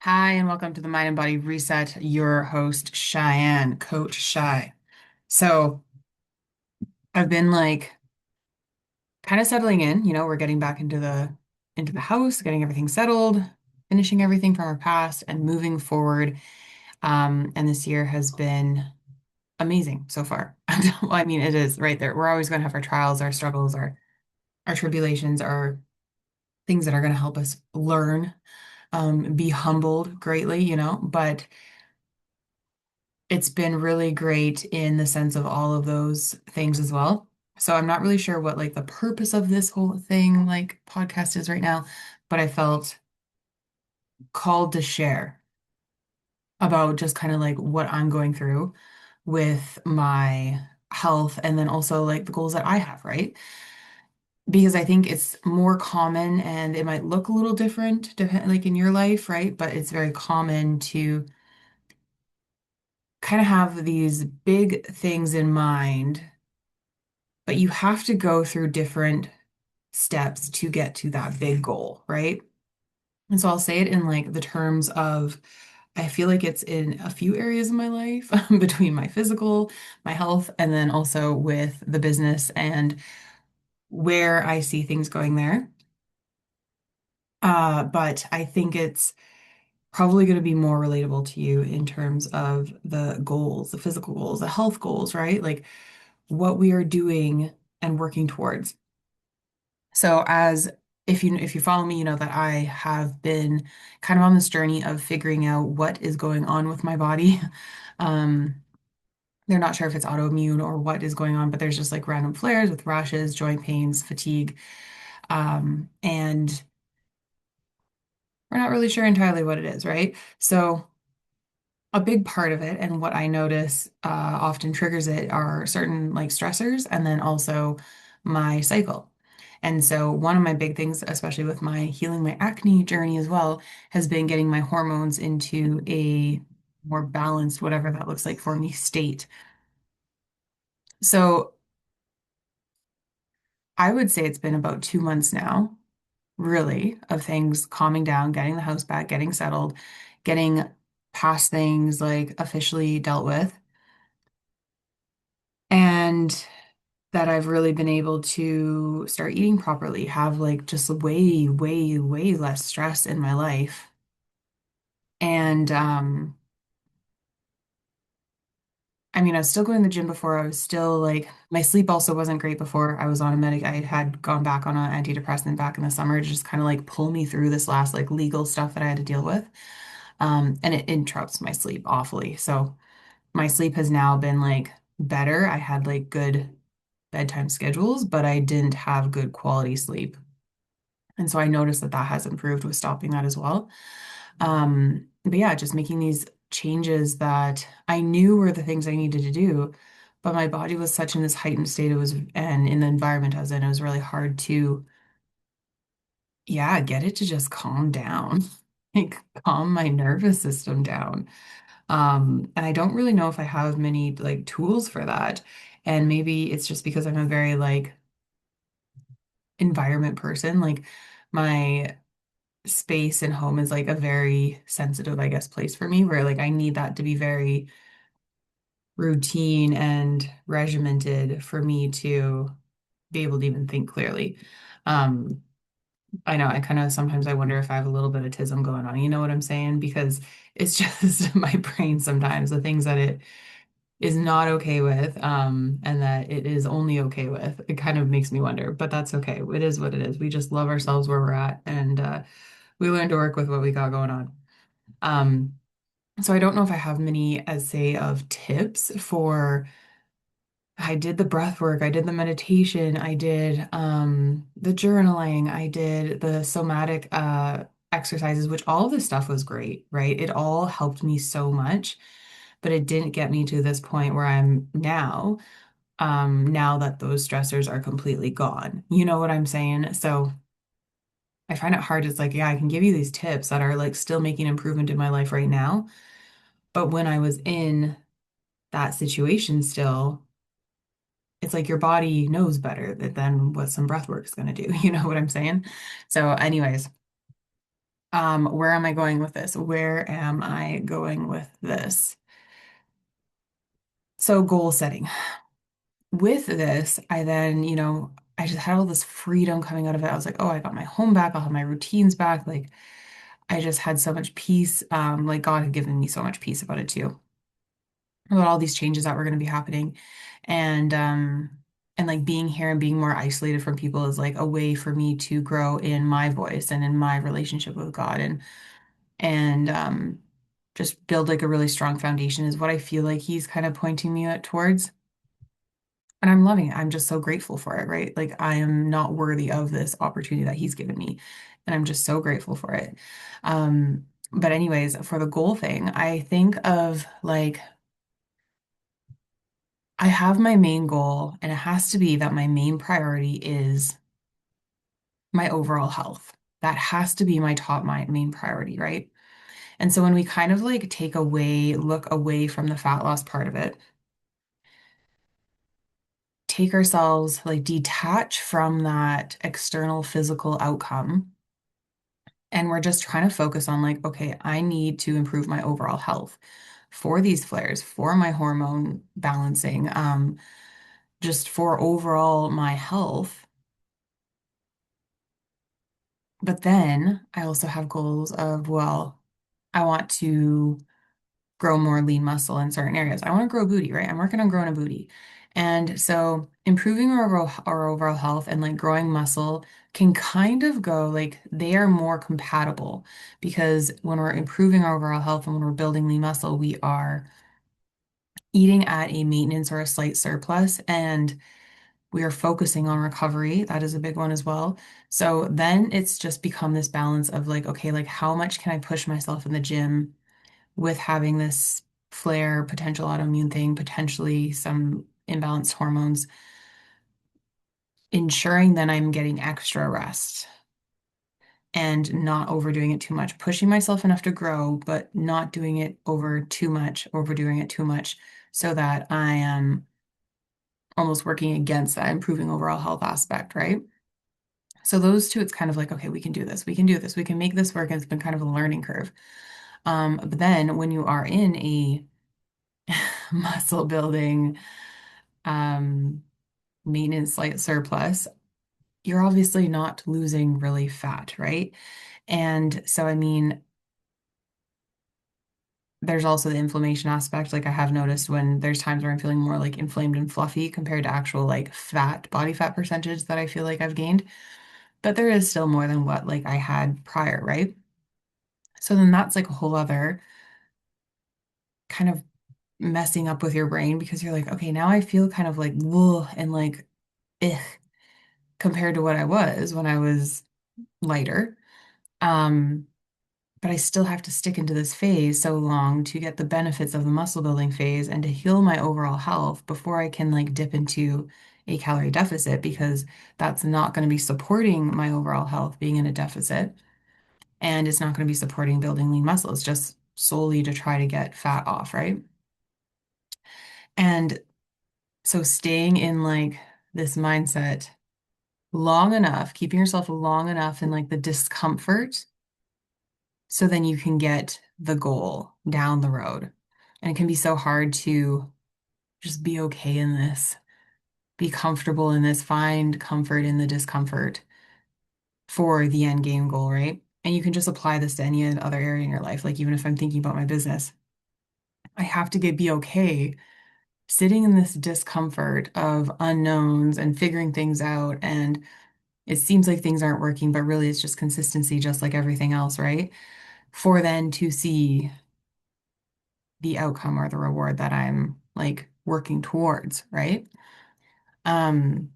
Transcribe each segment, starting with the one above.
Hi, and welcome to the Mind and Body Reset. Your host, Cheyenne, Coach Shy. So, I've been like kind of settling in, we're getting back into the house, getting everything settled, finishing everything from our past and moving forward. And this year has been amazing so far. Well, I mean, it is right there. We're always going to have our trials, our struggles, our tribulations, our things that are going to help us learn, be humbled greatly, but it's been really great in the sense of all of those things as well. So I'm not really sure what like the purpose of this whole thing like podcast is right now, but I felt called to share about just kind of like what I'm going through with my health and then also like the goals that I have, right? Because I think it's more common and it might look a little different like in your life, right? But it's very common to kind of have these big things in mind, but you have to go through different steps to get to that big goal, right? And so I'll say it in like the terms of I feel like it's in a few areas of my life between my physical, my health, and then also with the business and where I see things going there. But I think it's probably going to be more relatable to you in terms of the goals, the physical goals, the health goals, right? Like what we are doing and working towards. So as if you follow me, you know that I have been kind of on this journey of figuring out what is going on with my body. Um, they're not sure if it's autoimmune or what is going on, but there's just like random flares with rashes, joint pains, fatigue, and we're not really sure entirely what it is, right? So a big part of it and what I notice often triggers it are certain like stressors and then also my cycle. And so one of my big things, especially with my healing my acne journey as well, has been getting my hormones into a more balanced, whatever that looks like for me, state. So I would say it's been about 2 months now, really, of things calming down, getting the house back, getting settled, getting past things like officially dealt with. And that I've really been able to start eating properly, have like just way, way, way less stress in my life. And I mean, I was still going to the gym before. I was still like my sleep also wasn't great before I was on a medic. I had gone back on an antidepressant back in the summer to just kind of like pull me through this last like legal stuff that I had to deal with. And it interrupts my sleep awfully. So my sleep has now been like better. I had like good bedtime schedules, but I didn't have good quality sleep. And so I noticed that that has improved with stopping that as well. But yeah, just making these changes that I knew were the things I needed to do, but my body was such in this heightened state. It was, and in the environment I was in, it was really hard to, yeah, get it to just calm down, like calm my nervous system down. And I don't really know if I have many like tools for that. And maybe it's just because I'm a very like environment person. Like my space and home is like a very sensitive, I guess, place for me where like I need that to be very routine and regimented for me to be able to even think clearly. Um, I know I kind of sometimes I wonder if I have a little bit of tism going on, you know what I'm saying? Because it's just my brain sometimes, the things that it is not okay with, and that it is only okay with. It kind of makes me wonder, but that's okay. It is what it is. We just love ourselves where we're at, and we learn to work with what we got going on. Um, so I don't know if I have many, as say, of tips for. I did the breath work, I did the meditation, I did the journaling, I did the somatic exercises, which all of this stuff was great, right? It all helped me so much, but it didn't get me to this point where I'm now, now that those stressors are completely gone. You know what I'm saying? So I find it hard. It's like, yeah, I can give you these tips that are like still making improvement in my life right now. But when I was in that situation still, it's like your body knows better than what some breath work is going to do. You know what I'm saying? So, anyways, Where am I going with this? Where am I going with this? So goal setting. With this, I then, I just had all this freedom coming out of it. I was like, oh, I got my home back. I'll have my routines back. Like, I just had so much peace. Like God had given me so much peace about it too, about all these changes that were going to be happening. And, um, and like being here and being more isolated from people is like a way for me to grow in my voice and in my relationship with God and just build like a really strong foundation is what I feel like he's kind of pointing me towards. And I'm loving it. I'm just so grateful for it, right? Like I am not worthy of this opportunity that he's given me. And I'm just so grateful for it. But anyways, for the goal thing, I think of like I have my main goal, and it has to be that my main priority is my overall health. That has to be my main priority, right? And so when we kind of like look away from the fat loss part of it, take ourselves, like detach from that external physical outcome. And we're just trying to focus on like, okay, I need to improve my overall health for these flares, for my hormone balancing, just for overall my health. But then I also have goals of, well, I want to grow more lean muscle in certain areas. I want to grow booty, right? I'm working on growing a booty. And so improving our overall health and like growing muscle can kind of go like they are more compatible because when we're improving our overall health and when we're building lean muscle, we are eating at a maintenance or a slight surplus and we are focusing on recovery. That is a big one as well. So then it's just become this balance of like, okay, like how much can I push myself in the gym with having this flare, potential autoimmune thing, potentially some imbalanced hormones, ensuring that I'm getting extra rest and not overdoing it too much, pushing myself enough to grow, but not doing it overdoing it too much, so that I am almost working against that improving overall health aspect, right? So those two, it's kind of like, okay, we can do this, we can do this, we can make this work. And it's been kind of a learning curve. But then when you are in a muscle building, um, maintenance slight surplus, you're obviously not losing really fat, right? And so, I mean, there's also the inflammation aspect. Like I have noticed when there's times where I'm feeling more like inflamed and fluffy compared to actual like body fat percentage that I feel like I've gained. But there is still more than what like I had prior, right? So then that's like a whole other kind of messing up with your brain because you're like, okay, now I feel kind of like whoa and like ugh, compared to what I was when I was lighter. Um, but I still have to stick into this phase so long to get the benefits of the muscle building phase and to heal my overall health before I can like dip into a calorie deficit because that's not going to be supporting my overall health being in a deficit and it's not going to be supporting building lean muscle. It's just solely to try to get fat off, right? And so staying in like this mindset long enough, keeping yourself long enough in like the discomfort so then you can get the goal down the road. And it can be so hard to just be okay in this, be comfortable in this, find comfort in the discomfort for the end game goal, right? And you can just apply this to any other area in your life. Like even if I'm thinking about my business, I have to be okay sitting in this discomfort of unknowns and figuring things out. And it seems like things aren't working, but really it's just consistency, just like everything else, right? For then to see the outcome or the reward that I'm like working towards, right? Um,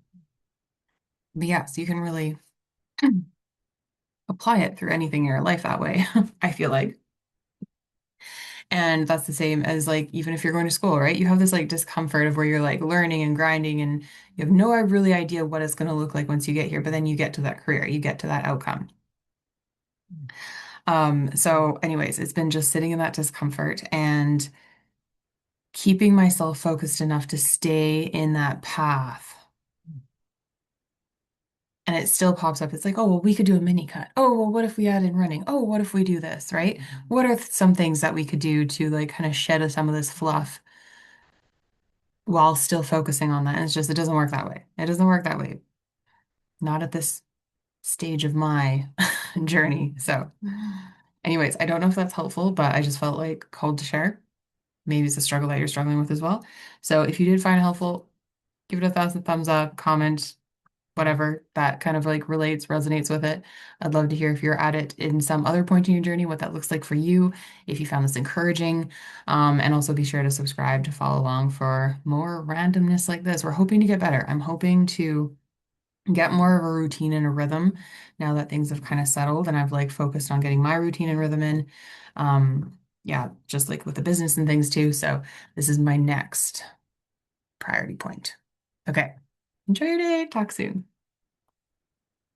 but yeah, so you can really apply it through anything in your life that way, I feel like. And that's the same as like even if you're going to school, right? You have this like discomfort of where you're like learning and grinding and you have no really idea what it's going to look like once you get here, but then you get to that career, you get to that outcome. So anyways, it's been just sitting in that discomfort and keeping myself focused enough to stay in that path. And it still pops up. It's like, oh, well, we could do a mini cut. Oh, well, what if we add in running? Oh, what if we do this, right? What are some things that we could do to like kind of shed some of this fluff while still focusing on that? And it's just, it doesn't work that way. It doesn't work that way. Not at this stage of my journey. So, anyways, I don't know if that's helpful, but I just felt like called to share. Maybe it's a struggle that you're struggling with as well. So if you did find it helpful, give it a thumbs up, comment, whatever that kind of like relates, resonates with it. I'd love to hear if you're at it in some other point in your journey, what that looks like for you, if you found this encouraging. And also be sure to subscribe to follow along for more randomness like this. We're hoping to get better. I'm hoping to get more of a routine and a rhythm now that things have kind of settled and I've like focused on getting my routine and rhythm in. Yeah, just like with the business and things too. So this is my next priority point. Okay. Enjoy your day. Talk soon.